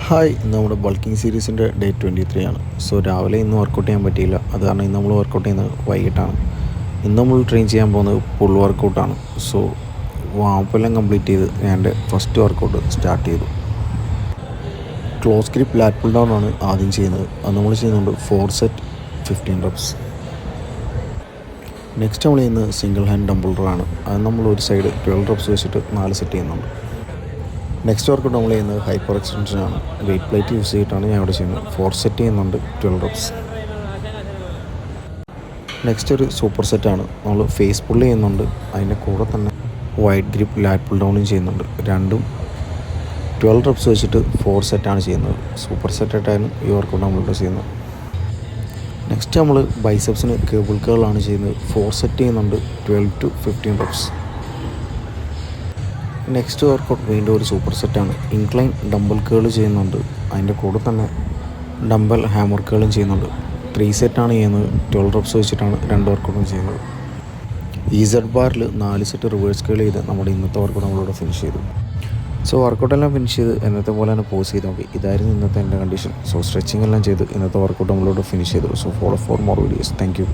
Hi, ഇന്ന് നമ്മുടെ bulking സീരീസിൻ്റെ day 23 ആണ്. സോ രാവിലെ ഇന്ന് വർക്കൗട്ട് ചെയ്യാൻ പറ്റിയില്ല. അത് കാരണം ഇന്ന് നമ്മൾ വർക്കൗട്ട് ചെയ്യുന്നത് വൈകിട്ടാണ്. ഇന്ന് നമ്മൾ ട്രെയിൻ ചെയ്യാൻ പോകുന്നത് പുൾ വർക്കൗട്ടാണ്. സോ വാമെല്ലാം കംപ്ലീറ്റ് ചെയ്ത് ഞാൻ എൻ്റെ ഫസ്റ്റ് വർക്കൗട്ട് സ്റ്റാർട്ട് ചെയ്തു. ക്ലോസ് ഗ്രിപ്പ് ലാറ്റ് പുൾ ഡൗൺ ആണ് ആദ്യം ചെയ്യുന്നത്. അത് നമ്മൾ ചെയ്യുന്നുണ്ട് 4 സെറ്റ് 15 റെപ്സ്. നെക്സ്റ്റ് നമ്മൾ ചെയ്യുന്നത് സിംഗിൾ ഹാൻഡ് ഡംബിൾഡറാണ്. അത് നമ്മൾ ഒരു സൈഡ് 12 റെപ്സ് വെച്ചിട്ട് 4 സെറ്റ് ചെയ്യുന്നുണ്ട്. നെക്സ്റ്റ് വർക്കൗട്ട് നമ്മൾ ചെയ്യുന്നത് ഹൈപ്പർ എക്സ്റ്റൻഷനാണ്. വെയിറ്റ് പ്ലേറ്റ് യൂസ് ചെയ്തിട്ടാണ് ഞാൻ ഇവിടെ ചെയ്യുന്നത്. 4 സെറ്റ് ചെയ്യുന്നുണ്ട് 12 റെപ്സ്. നെക്സ്റ്റ് ഒരു സൂപ്പർ സെറ്റാണ്. നമ്മൾ ഫേസ് പുള്ള് ചെയ്യുന്നുണ്ട്. അതിൻ്റെ കൂടെ തന്നെ വൈഡ് ഗ്രിപ്പ് ലാറ്റ് പുൾ ഡൗണും ചെയ്യുന്നുണ്ട്. രണ്ടും 12 റെപ്സ് വെച്ചിട്ട് 4 സെറ്റാണ് ചെയ്യുന്നത്. സൂപ്പർ സെറ്റായിട്ടാണ് ഈ വർക്കൗട്ട് നമ്മളിവിടെ ചെയ്യുന്നത്. നെക്സ്റ്റ് നമ്മൾ ബൈസെപ്സിന് കേബിൾ കേളാണ് ചെയ്യുന്നത്. 4 സെറ്റ് ചെയ്യുന്നുണ്ട് 12 to 15 റെപ്സ്. നെക്സ്റ്റ് വർക്കൗട്ട് വീണ്ടും ഒരു സൂപ്പർ സെറ്റാണ്. ഇൻക്ലൈൻ ഡംബൽ കേൾ ചെയ്യുന്നുണ്ട്. അതിൻ്റെ കൂടെ തന്നെ ഡംബൽ ഹാമർ കേളും ചെയ്യുന്നുണ്ട്. 3 സെറ്റാണ് ചെയ്യുന്നത്. 12 റെപ്സ് വെച്ചിട്ടാണ് 2 വർക്കൗട്ടും ചെയ്യുന്നത്. EZ ബാറിൽ 4 സെറ്റ് റിവേഴ്സ് കേൾ ചെയ്ത് നമ്മുടെ ഇന്നത്തെ വർക്കൗട്ട് നമ്മളിവിടെ ഫിനിഷ് ചെയ്തു. സോ വർക്കൗട്ടെല്ലാം ഫിനിഷ് ചെയ്ത് എന്നത്തെ പോലെ തന്നെ പോസ് ചെയ്ത് നോക്കി. ഇതായിരുന്നു ഇന്നത്തെ എൻ്റെ കണ്ടീഷൻ. സോ സ്ട്രെച്ചിങ് എല്ലാം ചെയ്ത് ഇന്നത്തെ വർക്കൗട്ട് നമ്മളിവിടെ ഫിനിഷ് ചെയ്തു. So follow for more videos. Thank you.